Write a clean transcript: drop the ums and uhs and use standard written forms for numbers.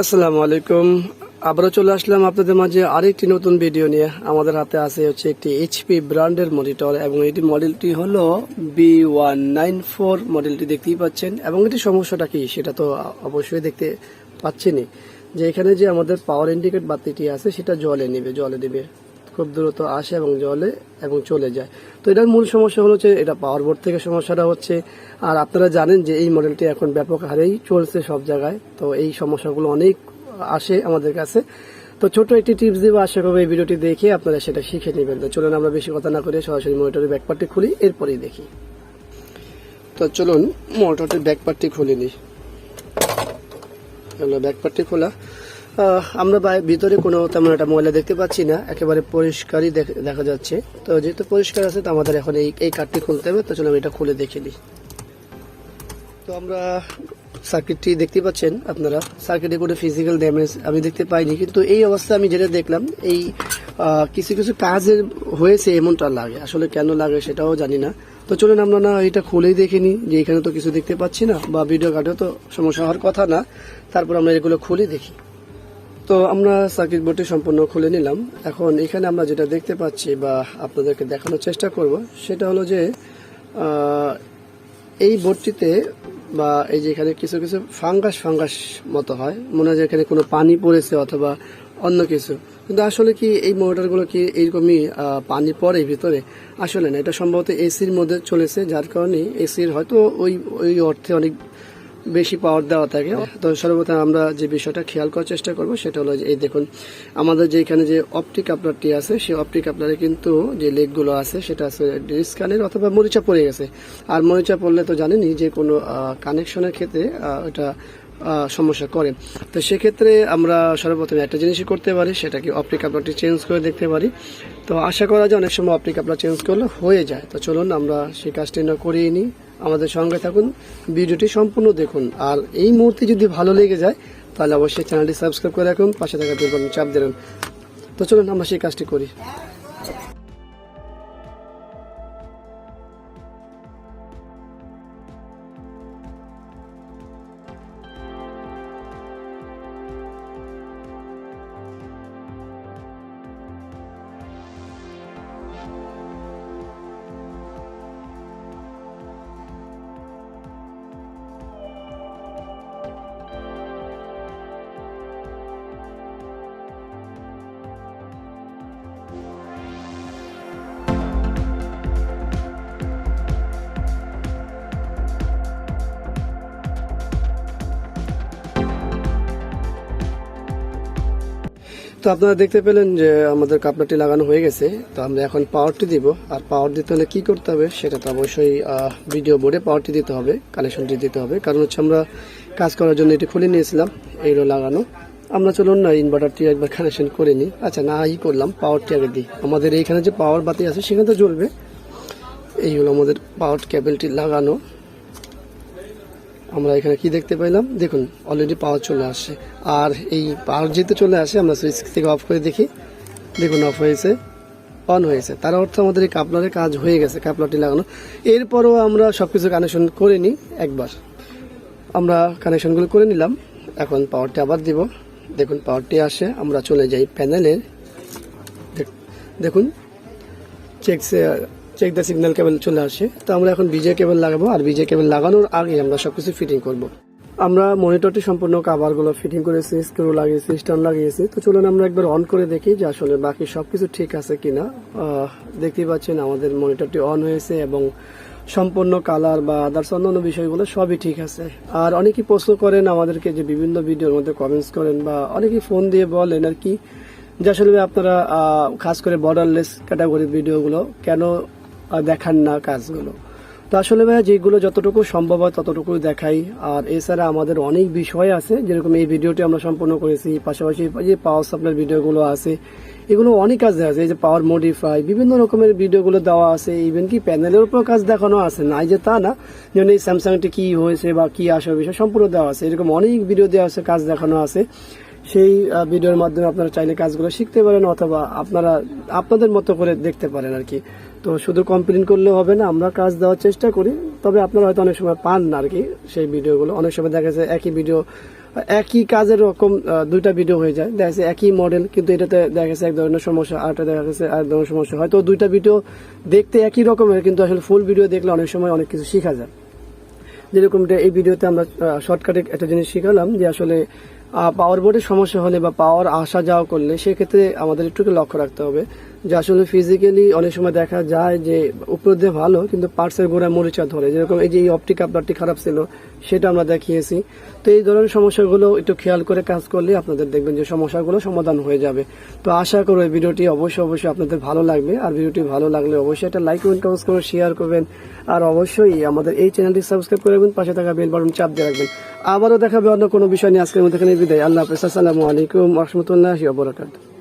আসসালামু আলাইকুম। আবারও চলে আসলাম আপনাদের মাঝে আরেকটি নতুন ভিডিও নিয়ে। আমাদের হাতে আছে হচ্ছে একটি এইচপি ব্র্যান্ডের মনিটর এবং এটি মডেলটি হলো B194 মডেলটি দেখতেই পাচ্ছেন। এবং এটি সমস্যাটা কি সেটা তো অবশ্যই দেখতে পাচ্ছেনই, যে এখানে যে আমাদের পাওয়ার ইন্ডিকেট বাতিটি আছে সেটা জলে নেবে খুব দ্রুত আসে এবং জলে এবং চলে যায়। তো এটার মূল সমস্যা হলো যে এটা পাওয়ার বোর্ড থেকে সমস্যাটা হচ্ছে। আর আপনারা জানেন যে এই মডেলটি এখন ব্যাপক হারেই চলছে সব জায়গায়। তো এই সমস্যাগুলো অনেক আসে আমাদের কাছে। তো ছোট একটি টিপস দিব, আশা করবো এই ভিডিওটি দেখে আপনারা সেটা শিখে নেবেন। তো চলুন আমরা বেশি কথা না করে সরাসরি মনিটরের ব্যাকপার্টটি খুলি, এরপরেই দেখি। তো চলুন মনিটরের ব্যাকপার্টটি খুলে নিই। হলো ব্যাকপার্টটি খোলা। আমরা ভিতরে কোনো তেমন একটা ময়লা দেখতে পাচ্ছি না, একেবারে পরিষ্কারই দেখা যাচ্ছে। তো যেহেতু পরিষ্কার আছে তো আমাদের এখন এই কার্ডটি খুলতে হবে। তো চলুন এটা খুলে দেখে নিই। তো আমরা সার্কিটটি দেখতে পাচ্ছেন আপনারা, সার্কিটে কোনো ফিজিক্যাল ড্যামেজ আমি দেখতে পাইনি, কিন্তু এই অবস্থা আমি যেটা দেখলাম এই কিছু কিছু কাজের হয়েছে এমনটা লাগে। আসলে কেন লাগে সেটাও জানি না। তো চলুন আমরা না এটা খুলেই দেখে নিই, যে এখানে তো কিছু দেখতে পাচ্ছি না বা ভিডিও কার্ডেও তো সমস্যা হওয়ার কথা না। তারপর আমরা এগুলো খুলে দেখি। তো আমরা সার্কিট বোর্ডটি সম্পূর্ণ খুলে নিলাম। এখন এখানে আমরা যেটা দেখতে পাচ্ছি বা আপনাদেরকে দেখানোর চেষ্টা করব সেটা হলো যে এই বোর্ডটিতে বা এই যে এখানে কিছু কিছু ফাঙ্গাস মতো হয়, মনে হয় যে এখানে কোনো পানি পড়েছে অথবা অন্য কিছু। কিন্তু আসলে কি এই মোটরগুলো কি এইরকমই পানি পড়ে ভিতরে? আসলে না, এটা সম্ভবত এসির মধ্যে চলেছে, যার কারণে এসির হয়তো ওই অর্থে অনেক বেশি পাওয়ার দেওয়া থাকে। তো সর্বপ্রথম আমরা যে বিষয়টা খেয়াল করার চেষ্টা করব সেটা হলো যে এই দেখুন আমাদের যে এখানে যে অপটিক কাপলারটি আছে সেই অপটিক কাপলারে কিন্তু যে লেগগুলো আছে সেটা আছে ডিসকানের অথবা মরিচা পড়ে গেছে। আর মরিচা পড়লে তো জানেনই যে কোনো কানেকশনের ক্ষেত্রে এটা সমস্যা করে। তো সেক্ষেত্রে আমরা সর্বপ্রথমে একটা জিনিসই করতে পারি, সেটা কি অপটিক কাপলারটি চেঞ্জ করে দেখতে পারি। তো আশা করা যায় অনেক সময় অপটিক কাপলার চেঞ্জ করলে হয়ে যায়। তো চলুন আমরা সেই কাজটি না করিয়ে নিই, আমাদের সঙ্গে থাকুন, ভিডিওটি সম্পূর্ণ দেখুন। আর এই মুহূর্তে যদি ভালো লেগে যায় তাহলে অবশ্যই চ্যানেলটি সাবস্ক্রাইব করে রাখুন, পাশে থাকা বেল বাটন চাপ দেবেন। তো চলুন আমরা সেই কাজটি করি। তো আপনারা দেখতে পেলেন যে আমাদের কাপলারটি লাগানো হয়ে গেছে। তো আমরা এখন পাওয়ারটি দিব। আর পাওয়ার দিতে হলে কি করতে হবে সেটা তো অবশ্যই ভিডিও বোর্ডে পাওয়ারটি দিতে হবে, কানেকশনটি দিতে হবে। কারণ হচ্ছে আমরা কাজ করার জন্য এটি খুলে নিয়েছিলাম, এইগুলো লাগানো। আমরা চলুন না ইনভার্টারটি একবার কানেকশন করে নিই। আচ্ছা না, করলাম পাওয়ারটি আগে দিই। আমাদের এইখানে যে পাওয়ার বাতি আছে সেখানে তো জ্বলবে। এই হলো আমাদের পাওয়ার কেবলটি লাগানো। আমরা এখানে কি দেখতে পাইলাম, দেখুন অলরেডি পাওয়ার চলে আসছে। আর এই পাওয়ার যেহেতু চলে আসে আমরা সুইচ থেকে অফ করে দেখি, দেখুন অফ হয়েছে, অন হয়েছে। তার অর্থ আমাদের এই কাপলারের কাজ হয়ে গেছে, কাপলারটি লাগানো। এরপরও আমরা সবকিছু কানেকশন করে নিই একবার। আমরা কানেকশনগুলো করে নিলাম, এখন পাওয়ারটি আবার দিব। দেখুন পাওয়ারটি আসে, আমরা চলে যাই প্যানেলের। দেখুন চেক দ্য সিগন্যাল কেবল চলে আসে। তো আমরা এখন বিজে কেবল লাগাবো, আর বিজে কেবল লাগানোর আগে আমরা সবকিছু ফিটিং করব। আমরা মনিটরটি সম্পূর্ণ কাভারগুলো ফিটিং করেছি, স্ক্রু লাগিয়েছি, স্ট্যান্ড লাগিয়েছি। তো চলুন আমরা একবার অন করে দেখি যে আসলে বাকি সবকিছু ঠিক আছে কিনা। দেখতেই পাচ্ছেন আমাদের মনিটরটি অন হয়েছে এবং সম্পূর্ণ কালার বা আদার্স অন্যান্য বিষয়গুলো সবই ঠিক আছে। আর অনেকেই প্রশ্ন করেন আমাদেরকে, যে বিভিন্ন ভিডিওর মধ্যে কমেন্টস করেন বা অনেকেই ফোন দিয়ে বলেন আর কি, যে আসলে আপনারা খাস করে বর্ডারলেস ক্যাটাগরির ভিডিওগুলো কেন দেখান না কাজগুলো। তো আসলে ভাইয়া যেগুলো যতটুকু সম্ভব হয় ততটুকু দেখাই। আর এছাড়া আমাদের অনেক বিষয় আছে, যেরকম এই ভিডিওটি আমরা সম্পূর্ণ করেছি, পাশাপাশি যে পাওয়ার সাপ্লাই ভিডিওগুলো আছে এগুলো অনেক কাজ দেওয়া আছে। এই যে পাওয়ার মডিফাই বিভিন্ন রকমের ভিডিওগুলো দেওয়া আছে, ইভেন কি প্যানেলের উপর কাজ দেখানো আছে, নাই যে তা না, যেমন এই স্যামসাংটি কি হয়েছে বা কি আসে বিষয় সম্পূর্ণ দেওয়া আছে। এরকম অনেক ভিডিও দেওয়া আছে, কাজ দেখানো আছে। সেই ভিডিওর মাধ্যমে আপনারা চাইলে কাজগুলো শিখতে পারেন অথবা আপনারা আপনাদের মতো করে দেখতে পারেন আর কি। তো শুধু কমপ্লেন করলে হবে না, আমরা কাজ দেওয়ার চেষ্টা করি, তবে আপনারা হয়তো অনেক সময় পান না আর কি সেই ভিডিওগুলো। অনেক সময় দেখা যায় একই ভিডিও একই কাজের রকম দুইটা ভিডিও হয়ে যায়, দেখা যাচ্ছে একই মডেল কিন্তু এটাতে দেখা গেছে এক ধরনের সমস্যা, আরটা দেখা গেছে আরেক ধরনের সমস্যা। হয়তো দুইটা ভিডিও দেখতে একই রকমের কিন্তু আসলে ফুল ভিডিও দেখলে অনেক সময় অনেক কিছু শেখা যায়। যেরকম এই ভিডিওতে আমরা শর্টকাটে একটা জিনিস শিখালাম যে আসলে পাওয়ার বোর্ডের সমস্যা হলে বা পাওয়ার আসা যাওয়া করলে সেক্ষেত্রে আমাদের একটু লক্ষ্য রাখতে হবে যে আসলে ফিজিক্যালি অনেক সময় দেখা যায় যে উপর দিয়ে ভালো কিন্তু পার্টসের গোড়ায় মরিচা ধরে, যেরকম এই যে এই অপটিক কাপলারটি খারাপ ছিল সেটা আমরা দেখিয়েছি। তো এই ধরনের সমস্যাগুলো একটু খেয়াল করে কাজ করলে আপনাদের দেখবেন যে সমস্যাগুলো সমাধান হয়ে যাবে। তো আশা করব এই ভিডিওটি অবশ্যই আপনাদের ভালো লাগবে, আর ভিডিওটি ভালো লাগলে অবশ্যই একটা লাইক কমেন্ট করে শেয়ার করবেন, আর অবশ্যই আমাদের এই চ্যানেলটি সাবস্ক্রাইব করে রাখবেন, পাশে থাকা বেল বাটন চাপ দিয়ে রাখবেন। আবারও দেখাবে অন্য কোনো বিষয় নিয়ে। আজকের মধ্যে এখানে বিদায়। আল্লাহ হাফেজ। আসসালামু আলাইকুম ওয়া রাহমাতুল্লাহি ওয়া বারাকাতুহু।